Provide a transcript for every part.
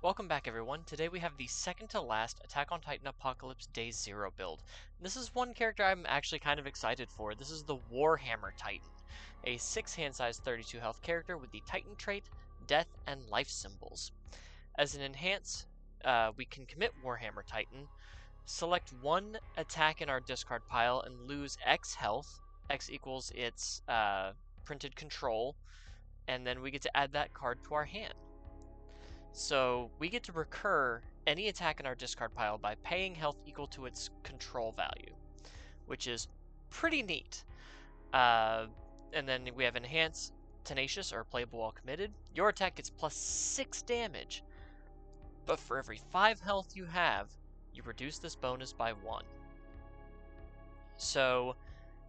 Welcome back everyone. Today we have the second to last Attack on Titan Apocalypse Day 0 build. This is one character I'm actually kind of excited for. This is the Warhammer Titan, a 6 hand size 32 health character with the Titan trait, Death, and Life symbols. As an enhance, we can commit Warhammer Titan, select one attack in our discard pile and lose X health. X equals its printed control, and then we get to add that card to our hand. So we get to recur any attack in our discard pile by paying health equal to its control value, which is pretty neat. And then we have Enhance, Tenacious, or Playable While Committed. Your attack gets plus 6 damage, but for every 5 health you have, you reduce this bonus by 1. So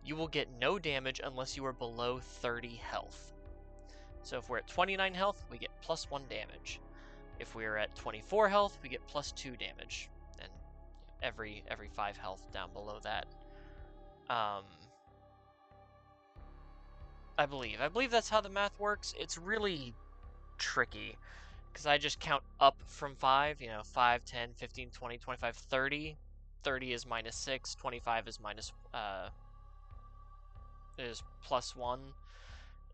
you will get no damage unless you are below 30 health. So if we're at 29 health, we get plus 1 damage. If we're at 24 health, we get plus 2 damage, and every 5 health down below that. I believe that's how the math works. It's really tricky, because I just count up from 5, 5, 10, 15, 20, 25, 30. 30 is minus 6, 25 is plus 1.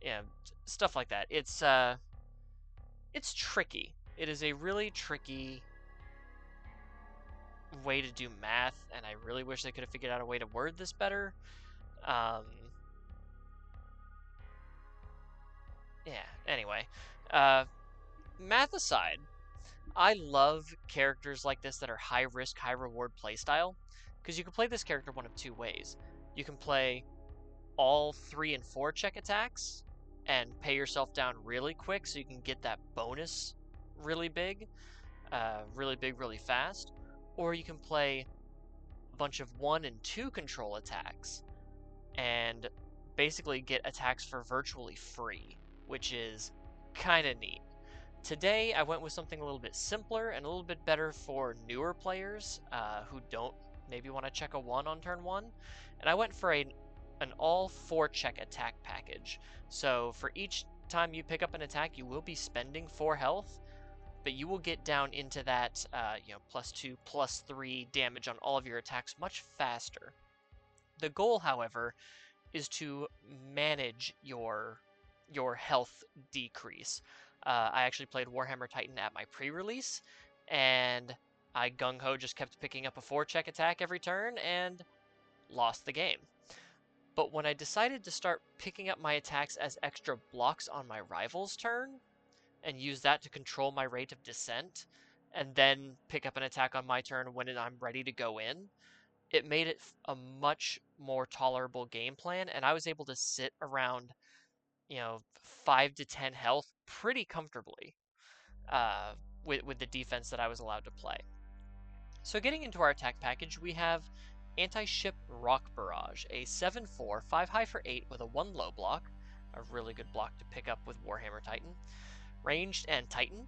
Yeah, stuff like that. It's tricky. It is a really tricky way to do math, and I really wish they could have figured out a way to word this better. Yeah, anyway. Math aside, I love characters like this that are high risk, high reward playstyle, because you can play this character one of two ways. You can play all 3 and 4 check attacks and pay yourself down really quick so you can get that bonus really big, really fast. Or you can play a bunch of 1 and 2 control attacks and basically get attacks for virtually free, which is kind of neat. Today I went with something a little bit simpler and a little bit better for newer players who don't maybe want to check a 1 on turn 1, and I went for an all 4 check attack package. So for each time you pick up an attack, you will be spending 4 health, but you will get down into that plus 2, plus 3 damage on all of your attacks much faster. The goal, however, is to manage your health decrease. I actually played Warhammer Titan at my pre-release, and I gung-ho just kept picking up a 4 check attack every turn and lost the game. But when I decided to start picking up my attacks as extra blocks on my rival's turn, and use that to control my rate of descent, and then pick up an attack on my turn when I'm ready to go in, it made it a much more tolerable game plan, and I was able to sit around 5 to 10 health pretty comfortably with the defense that I was allowed to play. So getting into our attack package, we have Anti-Ship Rock Barrage, a 7/4, 5 high for 8 with a 1 low block, a really good block to pick up with Warhammer Titan. Ranged and Titan.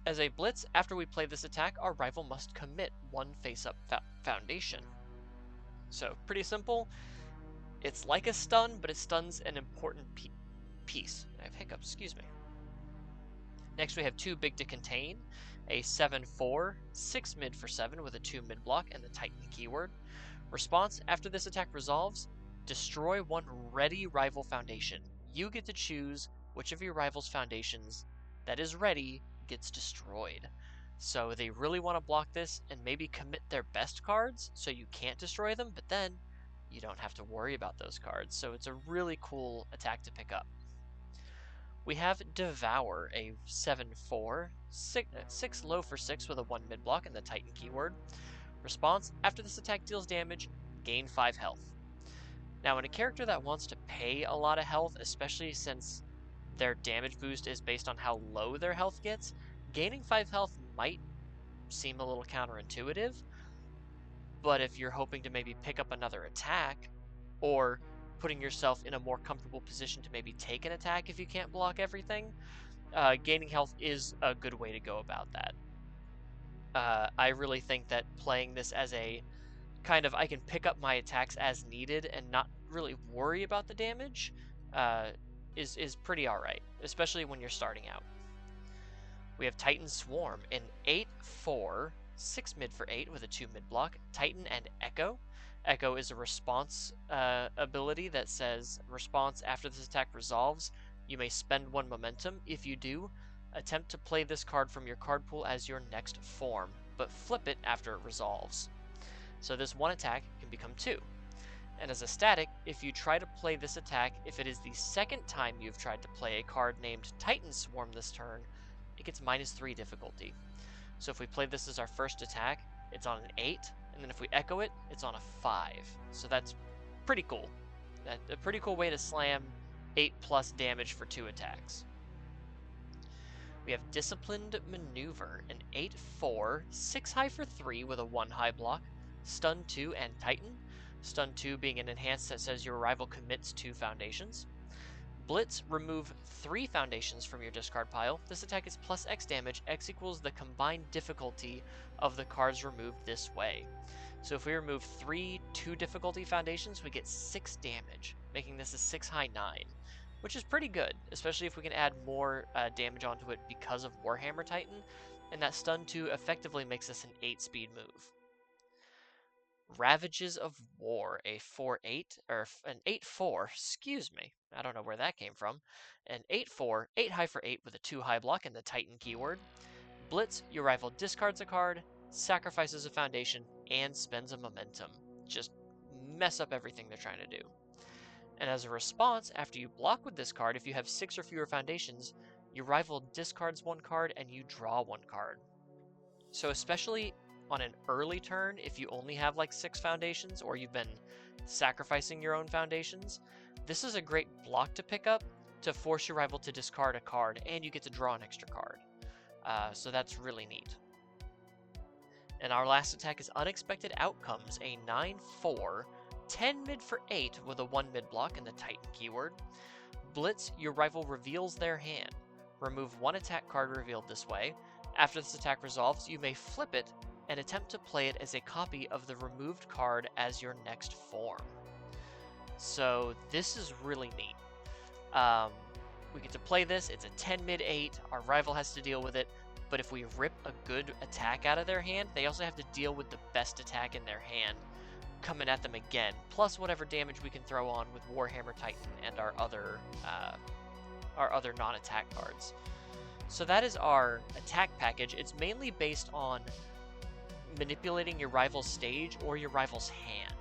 As a blitz, after we play this attack, our rival must commit 1 face-up foundation. So pretty simple. It's like a stun, but it stuns an important piece. I have hiccups, excuse me. Next we have 2 big to contain, a 7/4, 6 mid for 7 with a 2 mid block and the Titan keyword. Response, after this attack resolves, destroy 1 ready rival foundation. You get to choose which of your rival's foundations that is ready gets destroyed. So they really want to block this and maybe commit their best cards so you can't destroy them, but then you don't have to worry about those cards. So it's a really cool attack to pick up. We have Devour, a 7/4, 6 low for 6 with a 1 mid block and the Titan keyword. Response, after this attack deals damage, gain 5 health. Now in a character that wants to pay a lot of health, especially since their damage boost is based on how low their health gets, gaining 5 health might seem a little counterintuitive, but if you're hoping to maybe pick up another attack, or putting yourself in a more comfortable position to maybe take an attack if you can't block everything, gaining health is a good way to go about that. I really think that playing this as a kind of I can pick up my attacks as needed and not really worry about the damage is pretty alright, especially when you're starting out. We have Titan Swarm, an 8/4, 6 mid for 8 with a 2 mid block. Titan and Echo. Echo is a response ability that says response after this attack resolves. You may spend 1 momentum. If you do, attempt to play this card from your card pool as your next form, but flip it after it resolves. So this 1 attack can become 2. And as a static, if you try to play this attack, if it is the second time you've tried to play a card named Titan Swarm this turn, it gets -3 difficulty. So if we play this as our first attack, it's on an 8, and then if we echo it, it's on a 5. So that's pretty cool. That's a pretty cool way to slam 8+ damage for 2 attacks. We have Disciplined Maneuver, an 8/4, 6 high for 3 with a 1 high block, Stun 2 and Titan. Stun 2 being an enhance that says your rival commits 2 foundations. Blitz, remove 3 foundations from your discard pile. This attack is plus X damage. X equals the combined difficulty of the cards removed this way. So if we remove 3 2 difficulty foundations, we get 6 damage, making this a 6 high 9, which is pretty good, especially if we can add more damage onto it because of Warhammer Titan, and that Stun 2 effectively makes this an 8 speed move. Ravages of War, a 4/8, or an 8/4, excuse me, I don't know where that came from. An 8/4, 8 high for 8 with a 2 high block and the Titan keyword. Blitz, your rival discards a card, sacrifices a foundation, and spends a momentum. Just mess up everything they're trying to do. And as a response, after you block with this card, if you have 6 or fewer foundations, your rival discards 1 card and you draw 1 card. So especially on an early turn, if you only have like 6 foundations or you've been sacrificing your own foundations, this is a great block to pick up to force your rival to discard a card, and you get to draw an extra card. So that's really neat. And our last attack is Unexpected Outcomes, a 9/4, 10 mid for 8 with a 1 mid block and the Titan keyword. Blitz, your rival reveals their hand. Remove 1 attack card revealed this way. After this attack resolves, you may flip it and attempt to play it as a copy of the removed card as your next form. So this is really neat. We get to play this. It's a 10 mid 8. Our rival has to deal with it. But if we rip a good attack out of their hand, they also have to deal with the best attack in their hand coming at them again, plus whatever damage we can throw on with Warhammer Titan and our other non-attack cards. So that is our attack package. It's mainly based on manipulating your rival's stage or your rival's hand,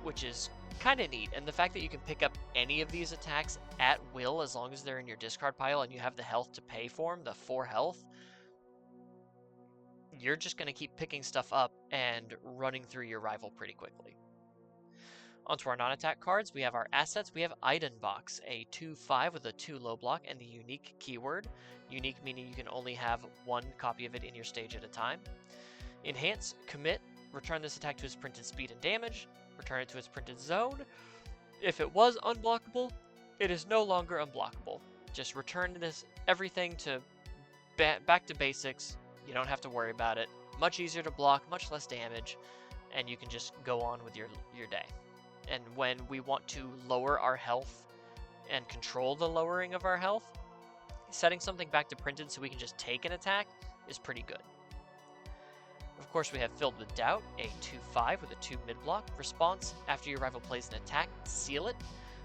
which is kind of neat. And the fact that you can pick up any of these attacks at will as long as they're in your discard pile and you have the health to pay for them, the 4 health, you're just going to keep picking stuff up and running through your rival pretty quickly. Onto our non-attack cards, we have our assets. We have Eidenbox, a 2/5 with a 2 low block and the unique keyword. Unique meaning you can only have 1 copy of it in your stage at a time. Enhance, commit, return this attack to its printed speed and damage, return it to its printed zone. If it was unblockable, it is no longer unblockable. Just return this everything to back to basics. You don't have to worry about it. Much easier to block, much less damage, and you can just go on with your day. And when we want to lower our health and control the lowering of our health, setting something back to printed so we can just take an attack is pretty good. Of course, we have Filled with Doubt, a 2/5 with a 2 mid block. Response, after your rival plays an attack, seal it.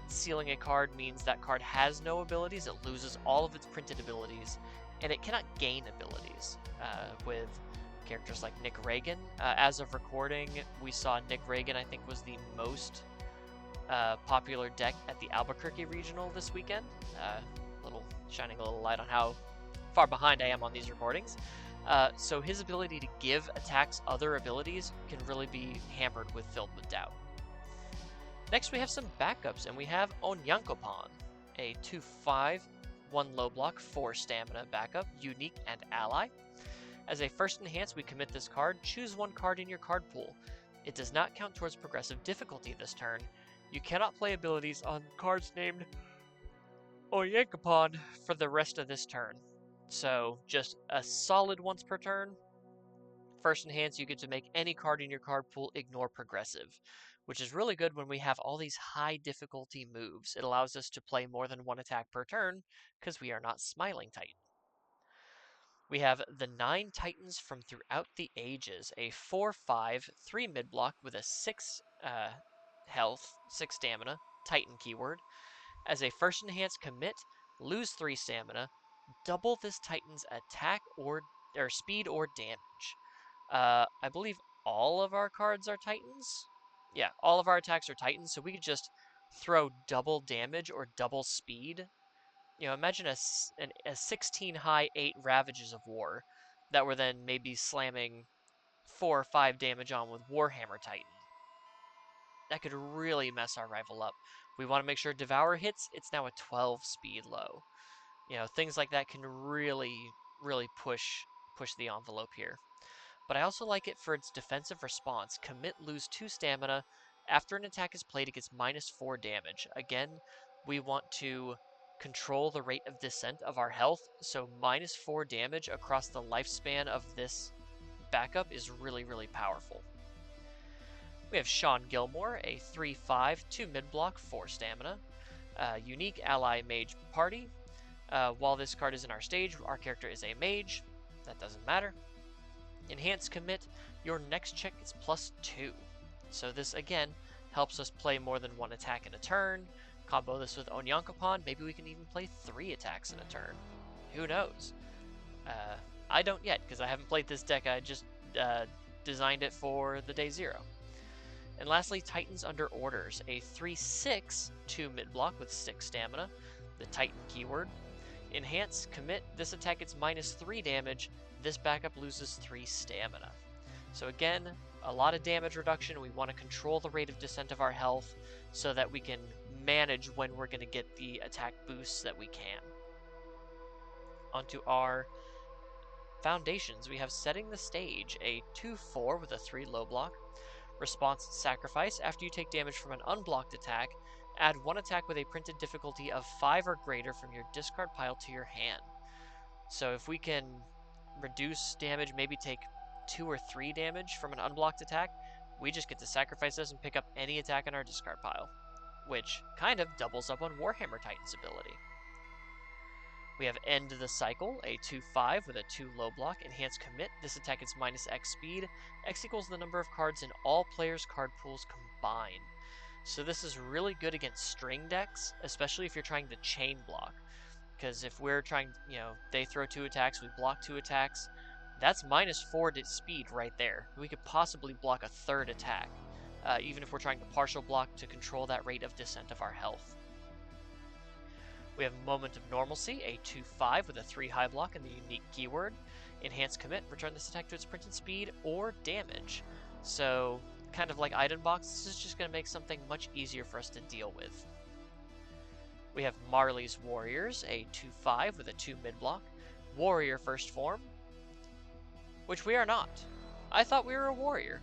Sealing a card means that card has no abilities, it loses all of its printed abilities, and it cannot gain abilities. With characters like Nick Reagan. As of recording, we saw Nick Reagan, I think, was the most popular deck at the Albuquerque Regional this weekend. Shining a little light on how far behind I am on these recordings. So his ability to give attacks other abilities can really be hammered with Filled with Doubt. Next we have some backups, and we have Onyankopan, a 2/5, 1 low block, 4 stamina backup, unique and ally. As a first enhance, we commit this card. Choose 1 card in your card pool. It does not count towards progressive difficulty this turn. You cannot play abilities on cards named Onyankopan for the rest of this turn. So just a solid once per turn. First enhance, you get to make any card in your card pool ignore progressive, which is really good when we have all these high difficulty moves. It allows us to play more than 1 attack per turn because we are not Smiling Titan. We have the 9 Titans from throughout the ages, a 4/5, 3 mid block with a 6 health, 6 stamina, Titan keyword. As a first enhanced commit, lose 3 stamina, double this Titan's attack or speed or damage. I believe all of our cards are Titans. Yeah, all of our attacks are Titans, so we could just throw double damage or double speed. You know, imagine a 16 high 8 Ravages of War that were then maybe slamming 4 or 5 damage on with Warhammer Titan. That could really mess our rival up. We want to make sure Devour hits, it's now a 12 speed low. You know, things like that can really, really push the envelope here. But I also like it for its defensive response. Commit, lose 2 stamina. After an attack is played, it gets -4 damage. Again, we want to control the rate of descent of our health, so -4 damage across the lifespan of this backup is really, really powerful. We have Sean Gilmore, a 3/5, 2 mid block, 4 stamina. Unique ally mage party. While this card is in our stage, our character is a mage. That doesn't matter. Enhanced commit, your next check is +2. So this again helps us play more than one attack in a turn. Combo this with Onyankopon, maybe we can even play 3 attacks in a turn. Who knows? I don't yet, because I haven't played this deck. I just designed it for the day 0. And lastly, Titans Under Orders, a 3/6, 2 mid block with 6 stamina, the Titan keyword. Enhance, commit, this attack gets -3 damage, this backup loses 3 stamina. So again, a lot of damage reduction. We want to control the rate of descent of our health so that we can manage when we're going to get the attack boosts that we can. Onto our foundations, we have Setting the Stage, a 2/4 with a 3 low block. Response, Sacrifice. After you take damage from an unblocked attack, add 1 attack with a printed difficulty of 5 or greater from your discard pile to your hand. So if we can reduce damage, maybe take 2 or 3 damage from an unblocked attack, we just get to sacrifice this and pick up any attack in our discard pile, which kind of doubles up on Warhammer Titan's ability. We have End the Cycle, a 2/5 with a 2 low block, enhanced commit. This attack is -X speed. X equals the number of cards in all players' card pools combined. So this is really good against string decks, especially if you're trying to chain block. Because if we're trying, they throw 2 attacks, we block 2 attacks, that's -4 to speed right there. We could possibly block a 3rd attack, even if we're trying to partial block to control that rate of descent of our health. We have Moment of Normalcy, a 2/5 with a 3 high block and the unique keyword. Enhanced commit, return this attack to its printed speed or damage. So, kind of like Item Box, this is just going to make something much easier for us to deal with. We have Marley's Warriors, a 2/5 with a 2 mid block. Warrior first form, which we are not. I thought we were a warrior.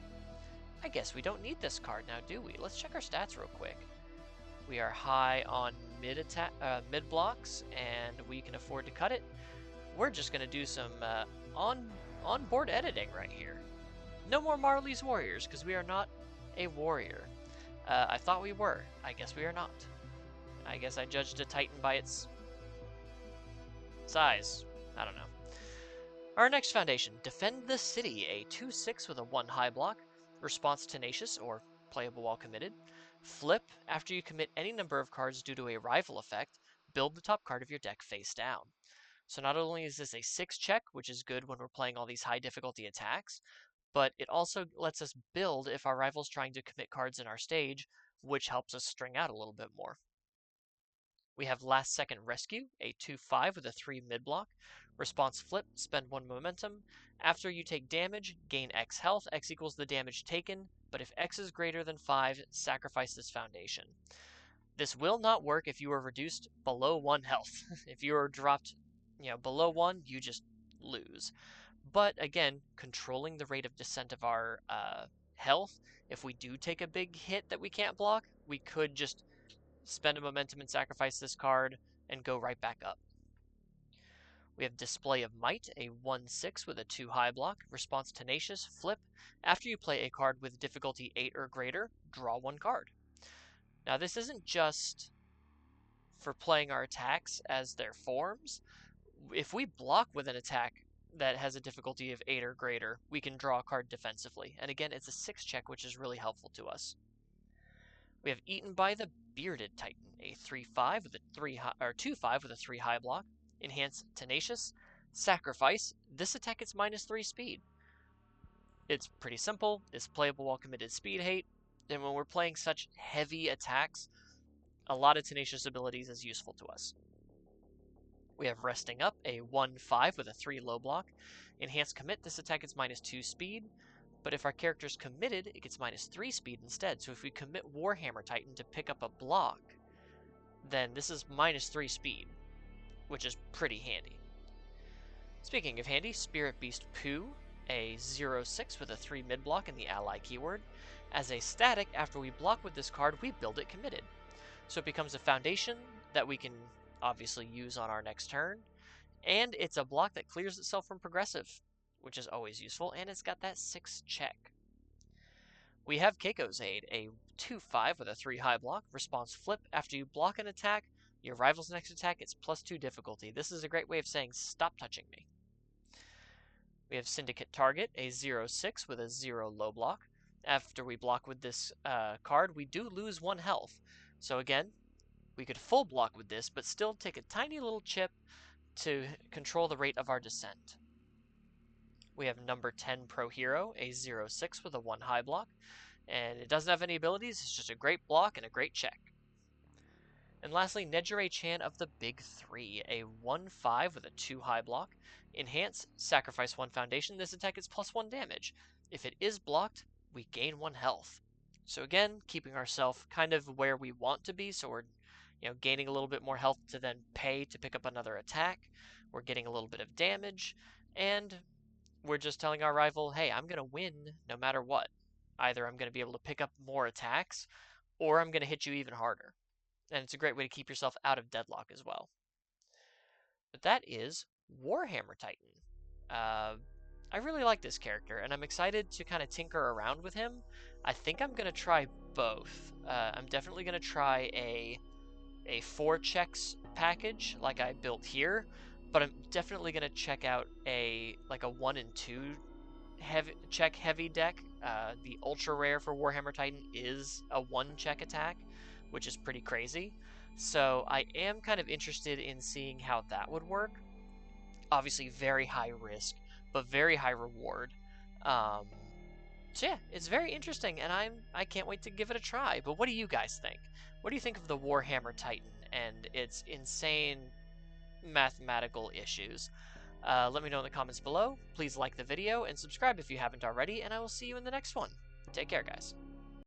I guess we don't need this card now, do we? Let's check our stats real quick. We are high on mid blocks, and we can afford to cut it. We're just going to do some on-board editing right here. No more Marley's Warriors, because we are not a warrior. I thought we were. I guess we are not. I guess I judged a Titan by its size. I don't know. Our next foundation, Defend the City, a 2/6 with a 1 high block. Response, Tenacious, or playable while committed. Flip, after you commit any number of cards due to a rival effect, build the top card of your deck face down. So not only is this a 6 check, which is good when we're playing all these high difficulty attacks, but it also lets us build if our rival's trying to commit cards in our stage, which helps us string out a little bit more. We have Last Second Rescue, a 2/5 with a 3 mid block. Response, Flip, spend 1 momentum. After you take damage, gain X health. X equals the damage taken, but if X is greater than 5, sacrifice this foundation. This will not work if you are reduced below 1 health. If you are dropped, below 1, you just lose. But again, controlling the rate of descent of our health, if we do take a big hit that we can't block, we could just spend a momentum and sacrifice this card and go right back up. We have Display of Might, a 1/6 with a 2 high block. Response, Tenacious, Flip. After you play a card with difficulty 8 or greater, draw 1 card. Now this isn't just for playing our attacks as their forms. If we block with an attack that has a difficulty of 8 or greater, we can draw a card defensively. And again, it's a 6 check, which is really helpful to us. We have Eaten by the Bearded Titan, a 3/5 with a 2/5 with a 3 high block. Enhance Tenacious. Sacrifice. This attack gets -3 speed. It's pretty simple. It's playable while committed speed hate. And when we're playing such heavy attacks, a lot of Tenacious abilities is useful to us. We have Resting Up, a 1/5 with a 3 low block. Enhance Commit. This attack gets -2 speed. But if our character's committed, it gets -3 speed instead. So if we commit Warhammer Titan to pick up a block, then this is -3 speed, which is pretty handy. Speaking of handy, Spirit Beast Pooh, a 0/6 with a 3 mid block and the ally keyword. As a static, after we block with this card, we build it committed. So it becomes a foundation that we can obviously use on our next turn, and it's a block that clears itself from progressive, which is always useful, and it's got that 6 check. We have Keiko's Aid, a 2/5 with a 3 high block. Response flip. After you block an attack, your rival's next attack gets +2 difficulty. This is a great way of saying, stop touching me. We have Syndicate Target, a 0/6 with a 0 low block. After we block with this card, we do lose 1 health. So again, we could full block with this, but still take a tiny little chip to control the rate of our descent. We have number 10 Pro Hero, a 0/6 with a 1 high block. And it doesn't have any abilities, it's just a great block and a great check. And lastly, Nejire-chan of the Big Three, a 1/5 with a 2 high block. Enhance, sacrifice 1 foundation, this attack is +1 damage. If it is blocked, we gain 1 health. So again, keeping ourselves kind of where we want to be, so we're gaining a little bit more health to then pay to pick up another attack. We're getting a little bit of damage, and we're just telling our rival, hey, I'm going to win no matter what. Either I'm going to be able to pick up more attacks, or I'm going to hit you even harder. And it's a great way to keep yourself out of deadlock as well. But that is Warhammer Titan. I really like this character, and I'm excited to kind of tinker around with him. I think I'm going to try both. I'm definitely going to try a 4 checks package like I built here, but I'm definitely going to check out a 1 and 2 heavy deck. The ultra rare for Warhammer Titan is a 1 check attack, which is pretty crazy. So I am kind of interested in seeing how that would work. Obviously very high risk, but very high reward. So yeah, it's very interesting, and I can't wait to give it a try. But what do you guys think? What do you think of the Warhammer Titan and its insane mathematical issues? Let me know in the comments below. Please like the video and subscribe if you haven't already, and I will see you in the next one. Take care, guys.